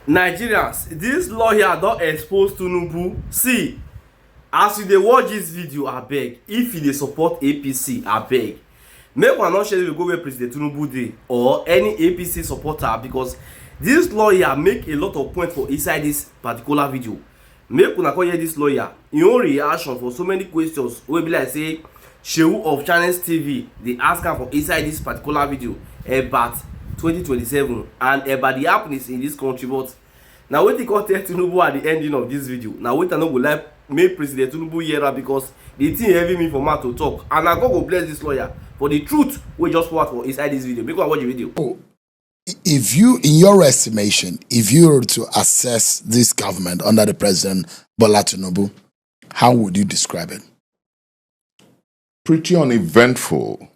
Nigerians, this lawyer don expose Tinubu. See, as you dey watch this video, abeg, if you dey support APC, abeg, make una no share go where President Tinubu dey or any APC supporter, because this lawyer make a lot of points for inside this particular video. Make una come hear this lawyer im own reaction for so many questions wey be like say Shehu of Channels TV dey ask am for inside this particular video about 2027 and about the happenings in this country. But na wetin come tell Tinubu at the ending of this video, na wetin I no go like make President Tinubu hear am, because the thing heavy me for mouth to talk, and na God go bless this lawyer for the truth wey just pour out for inside this video. Make una watch the video. If you, in your estimation, if you were to assess this government under the President Bola Tinubu, how would you describe it? Pretty uneventful,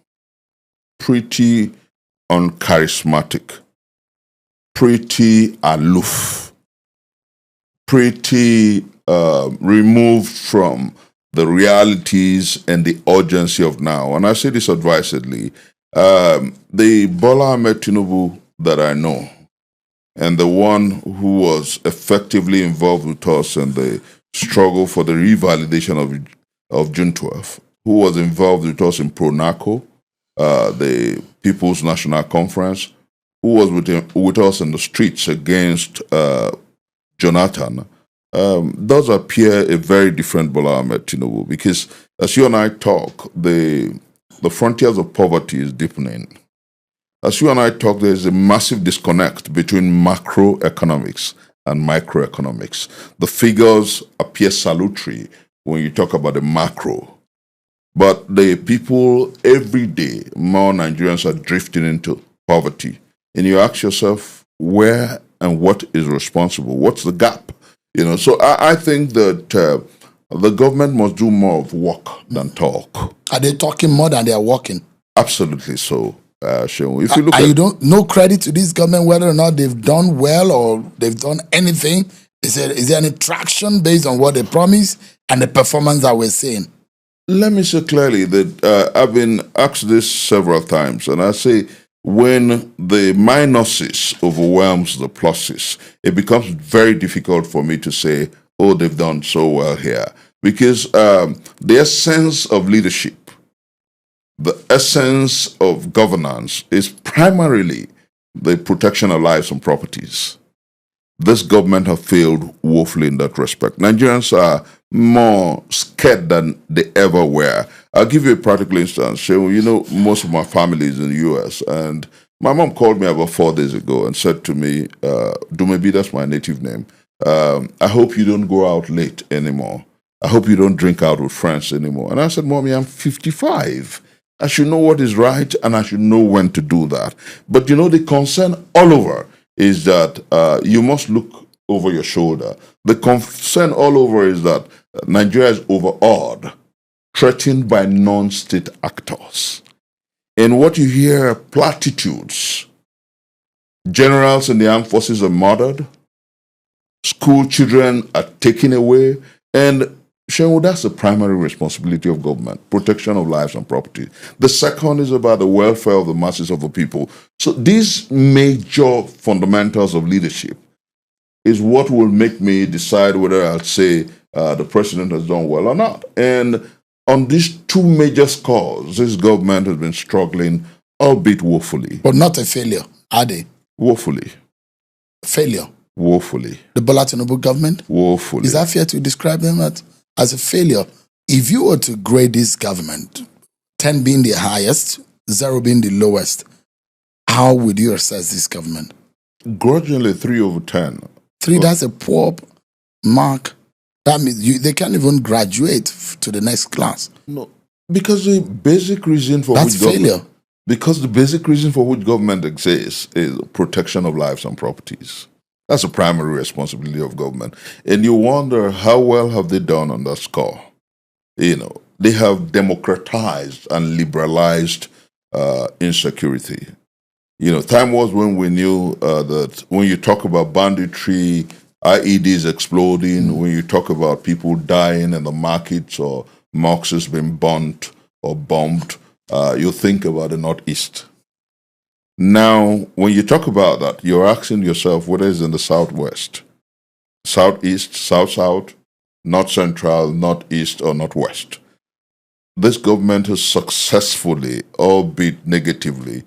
pretty uncharismatic, pretty aloof, pretty removed from the realities and the urgency of now. And I say this advisedly. The Bola Ahmed Tinubu that I know, and the one who was effectively involved with us in the struggle for the revalidation of June 12th, who was involved with us in Pro-NACO, the People's National Conference, who was with us in the streets against Jonathan, does appear a very different Bola Ahmed Tinubu, because as you and I talk, the frontiers of poverty is deepening. As you and I talk, there is a massive disconnect between macroeconomics and microeconomics. The figures appear salutary when you talk about the macro, but the people every day, more Nigerians are drifting into poverty. And you ask yourself, where and what is responsible? What's the gap? So I think that the government must do more of work than talk. Are they talking more than they are walking? Absolutely so. Shehu. If you look you don't no credit to this government whether or not they've done well or they've done anything. Is there any traction based on what they promise and the performance that we're seeing? Let me say clearly that I've been asked this several times, and I say when the minuses overwhelms the pluses, it becomes very difficult for me to say, oh, they've done so well here, because the essence of leadership, the essence of governance is primarily the protection of lives and properties. This government have failed woefully in that respect. Nigerians are more scared than they ever were. I'll give you a practical instance. Most of my family is in the U.S., and my mom called me about 4 days ago and said to me, Dumebi, that's my native name, I hope you don't go out late anymore. I hope you don't drink out with friends anymore. And I said, Mommy, I'm 55. I should know what is right, and I should know when to do that. But the concern all over is that you must look over your shoulder. The concern all over is that Nigeria is overawed, threatened by non-state actors. And what you hear are platitudes. Generals in the armed forces are murdered. School children are taken away. And Shehu, that's the primary responsibility of government, protection of lives and property. The second is about the welfare of the masses of the people. So these major fundamentals of leadership is what will make me decide whether I'll say the president has done well or not. And on these two major scores, this government has been struggling, albeit woefully. But not a failure, are they? Woefully. Failure? Woefully. The Bola Tinubu government? Woefully. Is that fair to describe them as a failure? If you were to grade this government, 10 being the highest, 0 being the lowest, how would you assess this government? Grudgingly 3 over 10. 3, that's a poor mark. That means they can't even graduate to the next class. No, because the basic reason for that's failure. Because the basic reason for which government exists is protection of lives and properties. That's a primary responsibility of government. And you wonder, how well have they done on that score? They have democratized and liberalized insecurity. Time was when we knew that when you talk about banditry, IEDs exploding, when you talk about people dying in the markets or mosques being burnt or bombed, you think about the Northeast. Now, when you talk about that, you're asking yourself whether it's in the southwest, southeast, south-south, north central, northeast, or northwest. This government has successfully, albeit negatively,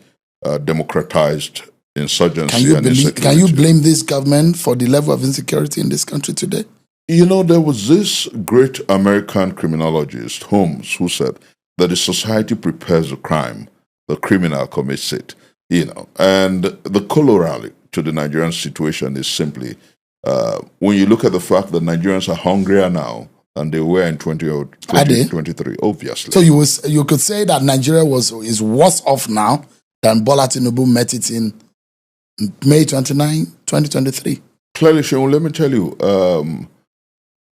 democratized insurgency and insecurity. Can you blame this government for the level of insecurity in this country today? You know, there was this great American criminologist, Holmes, who said that the society prepares the crime, the criminal commits it. You know, and the corollary to the Nigerian situation is simply when you look at the fact that Nigerians are hungrier now than they were in 2023, obviously. So you could say that Nigeria is worse off now than Bola Tinubu met it in May 29, 2023. Clearly, Seun, let me tell you,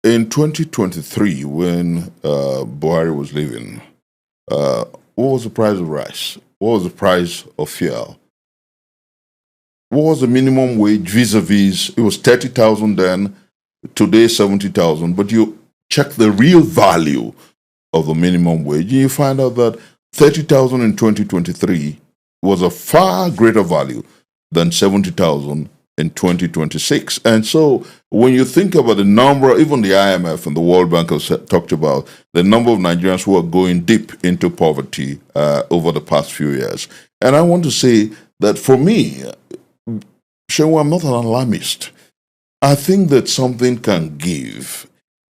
in 2023, when Buhari was leaving, what was the price of rice? What was the price of fuel? What was the minimum wage vis-a-vis? It was 30,000 then, today 70,000. But you check the real value of the minimum wage, and you find out that 30,000 in 2023 was a far greater value than 70,000 in 2026. And so when you think about the number, even the IMF and the World Bank have talked about the number of Nigerians who are going deep into poverty over the past few years. And I want to say that for me, Shewa, I'm not an alarmist. I think that something can give.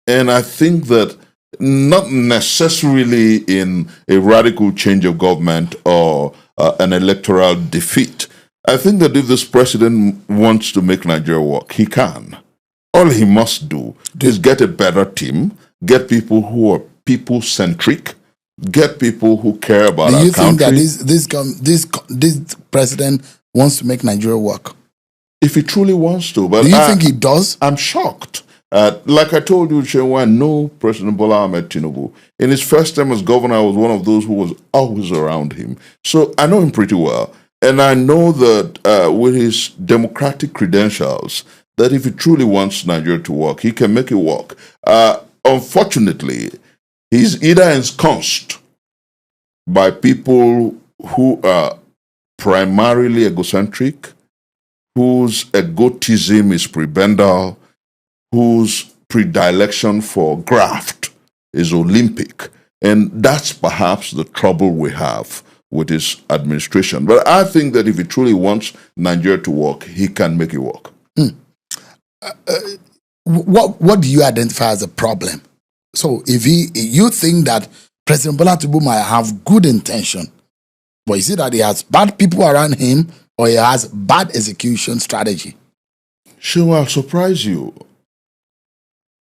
And I think that not necessarily in a radical change of government or an electoral defeat. I think that if this president wants to make Nigeria work, he can. All he must do is get a better team, get people who are people-centric, get people who care about our country. Do you think that this president wants to make Nigeria work? If he truly wants to. But do you think he does? I'm shocked. Like I told you, Shewa, I know President Bola Ahmed Tinubu. In his first term as governor, I was one of those who was always around him. So I know him pretty well. And I know that with his democratic credentials, that if he truly wants Nigeria to work, he can make it work. Unfortunately, he's either ensconced by people who are primarily egocentric, whose egotism is prebendal, whose predilection for graft is Olympic. And that's perhaps the trouble we have with his administration. But I think that if he truly wants Nigeria to work, he can make it work. What do you identify as a problem? So if you think that President Bola Tinubu might have good intention, but is it that he has bad people around him or he has bad execution strategy? Sure, I'll surprise you.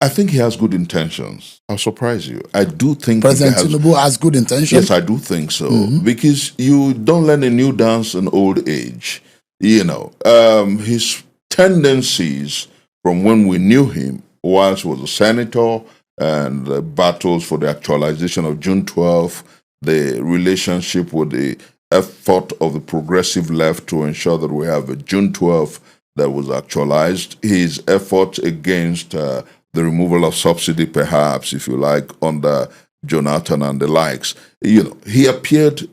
I think he has good intentions. I'll surprise you. I do think President Tinubu has good intentions? Yes, I do think so. Because you don't learn a new dance in old age. You know, his tendencies from when we knew him, whilst he was a senator, and the battles for the actualization of June 12th, the relationship with the effort of the progressive left to ensure that we have a June 12th that was actualized, his efforts against the removal of subsidy, perhaps, if you like, under Jonathan and the likes. You know, he appeared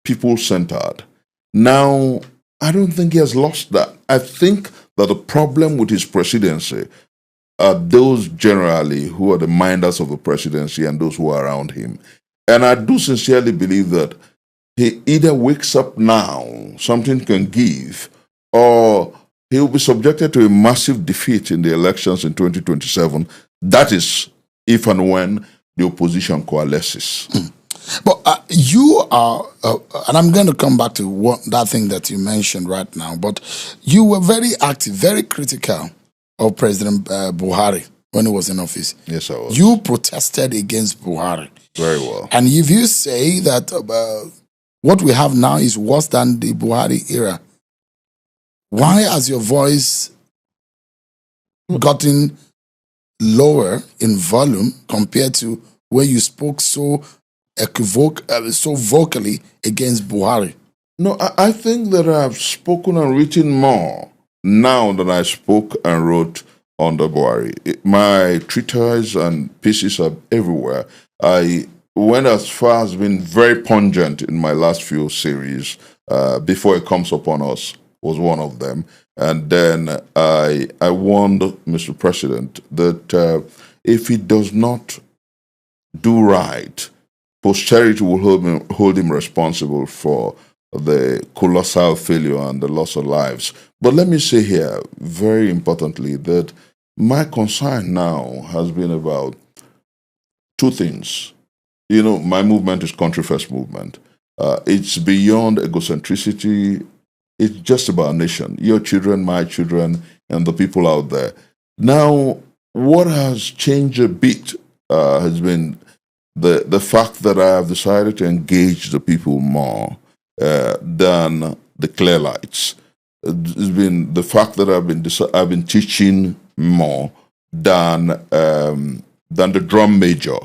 people-centered. Now, I don't think he has lost that. I think that the problem with his presidency are those generally who are the minders of the presidency and those who are around him. And I do sincerely believe that he either wakes up now, something can give, or he will be subjected to a massive defeat in the elections in 2027. That is if and when the opposition coalesces. But you are, and I'm going to come back to that thing that you mentioned right now, but you were very active, very critical of President Buhari when he was in office. Yes, I was. You protested against Buhari. Very well. And if you say that what we have now is worse than the Buhari era, why has your voice gotten lower in volume compared to where you spoke so vocally against Buhari? No, I think that I've spoken and written more now than I spoke and wrote under Buhari. My treatise and pieces are everywhere. I went as far as being very pungent in my last few series, Before It Comes Upon Us was one of them. And then I warned Mr. President that if he does not do right, posterity will hold him responsible for the colossal failure and the loss of lives. But let me say here, very importantly, that my concern now has been about two things. You know, my movement is Country First Movement. It's beyond egocentricity. It's just about nation. Your children, my children, and the people out there. Now, what has changed a bit has been the fact that I have decided to engage the people more than the clear lights. It's been the fact that I've been teaching more than the drum major.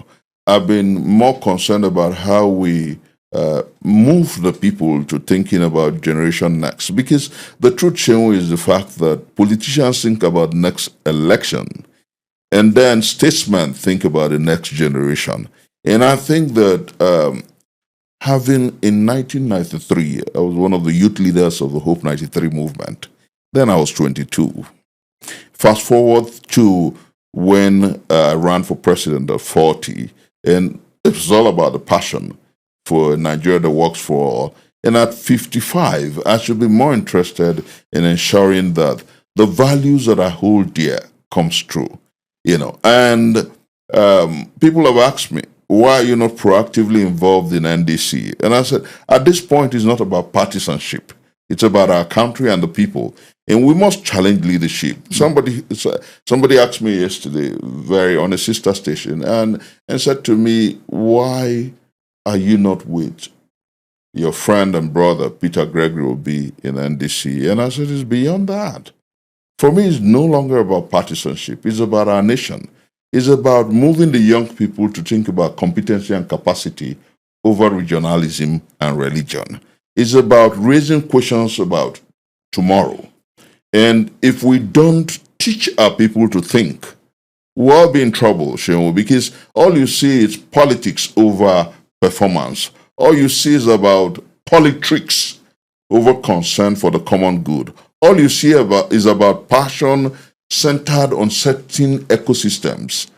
I've been more concerned about how we move the people to thinking about generation next. Because the truth, Shehu, is the fact that politicians think about next election, and then statesmen think about the next generation. And I think that having in 1993, I was one of the youth leaders of the Hope 93 movement. Then I was 22. Fast forward to when I ran for president at 40, and it was all about the passion for Nigeria that works for all. And at 55, I should be more interested in ensuring that the values that I hold dear comes true. You know, and people have asked me, why are you not proactively involved in NDC? And I said, at this point, it's not about partisanship. It's about our country and the people. And we must challenge leadership. Somebody asked me yesterday, on a sister station, and said to me, why are you not with your friend and brother, Peter Gregory, will be in NDC? And I said, it's beyond that. For me, it's no longer about partisanship. It's about our nation. It's about moving the young people to think about competency and capacity over regionalism and religion. It's about raising questions about tomorrow. And if we don't teach our people to think, we'll be in trouble, Shehu, because all you see is politics over performance. All you see is about politics over concern for the common good. All you see is about passion centered on certain ecosystems,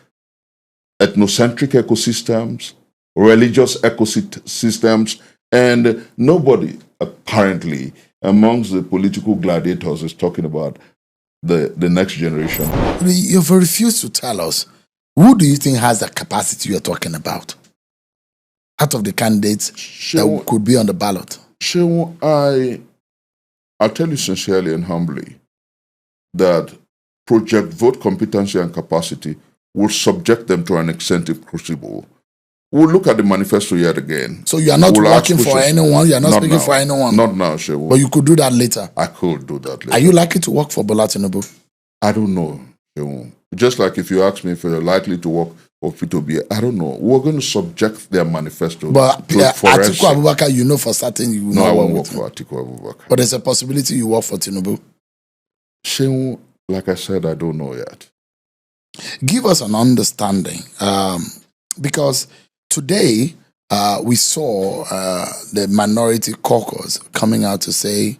ethnocentric ecosystems, religious ecosystems, and nobody apparently amongst the political gladiators is talking about the next generation. You've refused to tell us, who do you think has the capacity you're talking about out of the candidates that could be on the ballot? Shehu, I'll tell you sincerely and humbly that project vote competency and capacity will subject them to an incentive crucible. We'll look at the manifesto yet again. So you are not working for anyone? You are not speaking for anyone? Not now, Shehu. But you could do that later? I could do that later. Are you likely to work for Bola Tinubu? I don't know, Shehu. Just like if you ask me if you're likely to work for P2B, I don't know. We're going to subject their manifesto but to Atiku Abubakar, you know for certain you will not not work work for Atiku Abubakar. But there's a possibility you work for Tinubu? Shehu, like I said, I don't know yet. Give us an understanding. Because today, we saw the minority caucus coming out to say,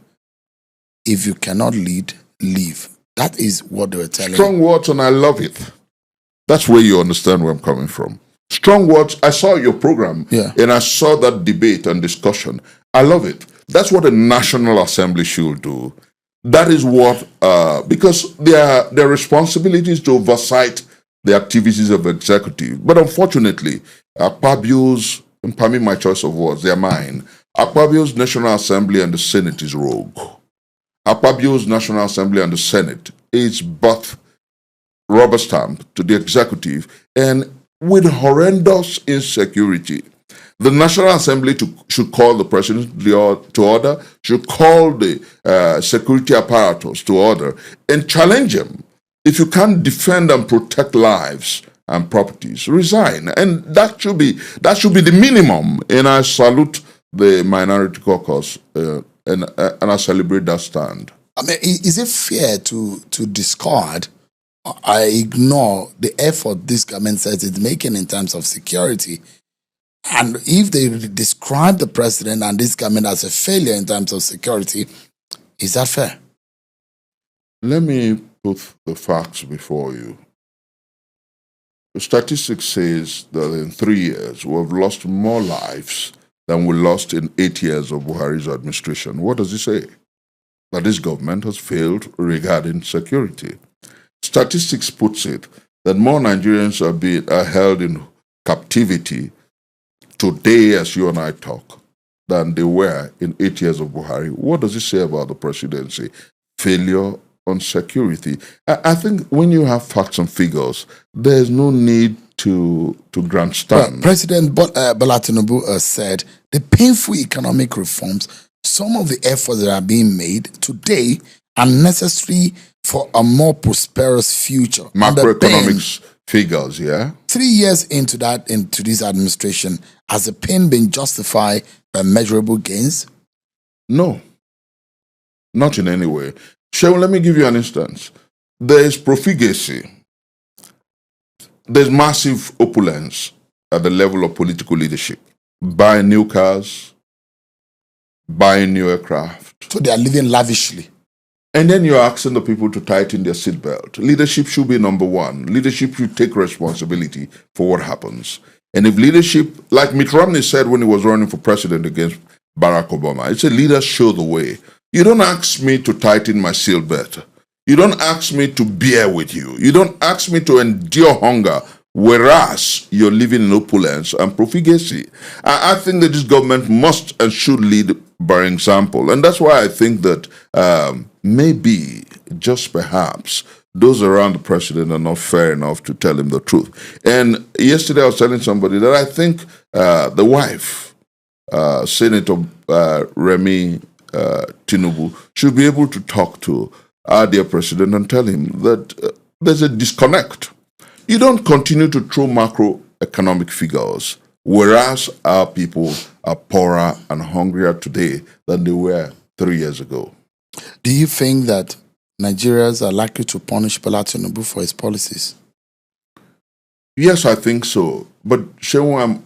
if you cannot lead, leave. That is what they were telling. Strong words, and I love it. That's where you understand where I'm coming from. Strong words. I saw your program, and I saw that debate and discussion. I love it. That's what a National Assembly should do. That is what, because their responsibility is to oversight the activities of the executive. But unfortunately, Akpabio's, and permit my choice of words, they're mine. Akpabio's National Assembly and the Senate is rogue. Akpabio's National Assembly and the Senate is but rubber stamp to the executive, and with horrendous insecurity. The National Assembly should call the president to order, should call the security apparatus to order, and challenge him. If you can't defend and protect lives and properties, resign. And that should be the minimum. And I salute the minority caucus and I celebrate that stand. I mean, is it fair to discard or ignore the effort this government says it's making in terms of security And if they describe the president and this government as a failure in terms of security, is that fair? Let me put the facts before you. The statistics says that in 3 years, we have lost more lives than we lost in 8 years of Buhari's administration. What does it say? That this government has failed regarding security. Statistics puts it that more Nigerians are held in captivity today as you and I talk than they were in 8 years of Buhari. What does it say about the presidency? Failure on security. I think when you have facts and figures, there's no need to grandstand. President Bola Tinubu said the painful economic reforms, some of the efforts that are being made today are necessary for a more prosperous future. Macroeconomics figures, yeah? 3 years into this administration, has the pain been justified by measurable gains? No, not in any way. Sheldon, let me give you an instance. There is profligacy. There's massive opulence at the level of political leadership. Buying new cars, buying new aircraft. So they are living lavishly. And then you're asking the people to tighten their seatbelt. Leadership should be number one. Leadership should take responsibility for what happens. And if leadership, like Mitt Romney said when he was running for president against Barack Obama, it's a leader show the way. You don't ask me to tighten my seatbelt. You don't ask me to bear with you. You don't ask me to endure hunger, whereas you're living in opulence and profligacy. I think that this government must and should lead by example. And that's why I think that maybe, just perhaps, those around the president are not fair enough to tell him the truth. And yesterday I was telling somebody that I think the wife, Senator Remi Tinubu, should be able to talk to our dear president and tell him that there's a disconnect. You don't continue to throw macroeconomic figures, whereas our people are poorer and hungrier today than they were 3 years ago. Do you think that Nigerians are likely to punish Bola Tinubu for his policies? Yes, I think so. But Shehu, I'm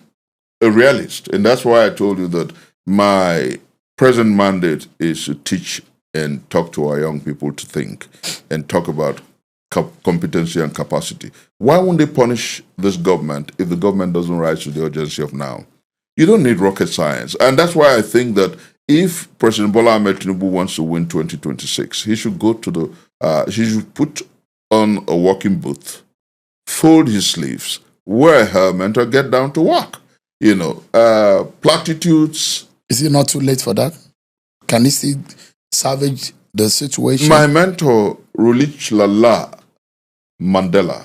a realist, and that's why I told you that my present mandate is to teach and talk to our young people to think and talk about competency and capacity. Why won't they punish this government if the government doesn't rise to the urgency of now? You don't need rocket science. And that's why I think that if President Bola Ahmed Tinubu wants to win 2026, he should go to he should put on a working booth, fold his sleeves, wear a helmet, and get down to work. You know, platitudes. Is it not too late for that? Can he still salvage the situation? My mentor, Rulich Lala Mandela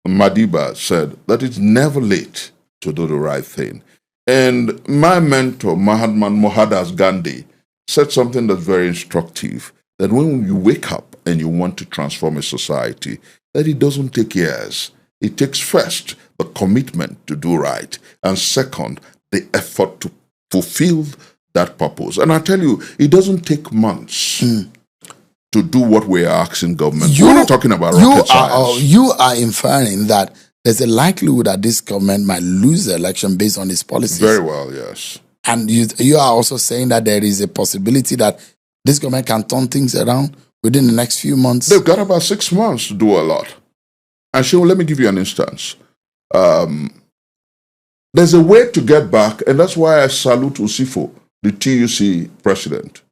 Madiba, said that it's never late to do the right thing. And my mentor, Mahatma Mohandas Gandhi, said something that's very instructive, that when you wake up and you want to transform a society, that it doesn't take years. It takes first the commitment to do right, and second, the effort to fulfill that purpose. And I tell you, it doesn't take months to do what we're asking government. We're not talking about rocket science. You are inferring that there's a likelihood that this government might lose the election based on its policies. Very well, yes. And you are also saying that there is a possibility that this government can turn things around within the next few months. They've got about 6 months to do a lot. And Shehu, let me give you an instance. There's a way to get back, and that's why I salute Usifo, the TUC president.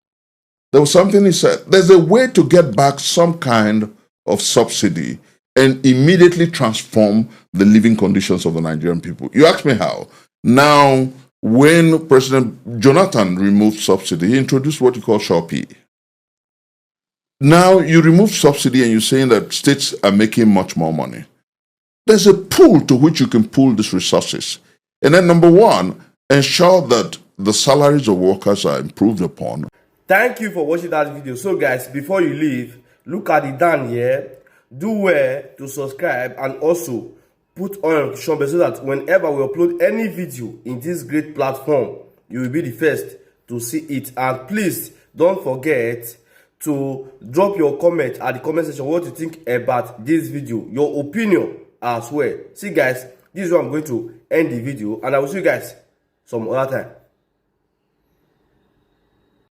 There was something he said. There's a way to get back some kind of subsidy and immediately transform the living conditions of the Nigerian people. You ask me how. Now, when President Jonathan removed subsidy, he introduced what you call Shopee. Now, you remove subsidy and you're saying that states are making much more money. There's a pool to which you can pull these resources. And then number one, ensure that the salaries of workers are improved upon. Thank you for watching that video. So guys, before you leave, look at the down here. Do well to subscribe and also put on your notification bell so that whenever we upload any video in this great platform, you will be the first to see it. And please don't forget to drop your comment at the comment section what you think about this video, your opinion as well. See guys, this is where I'm going to end the video, and I will see you guys some other time.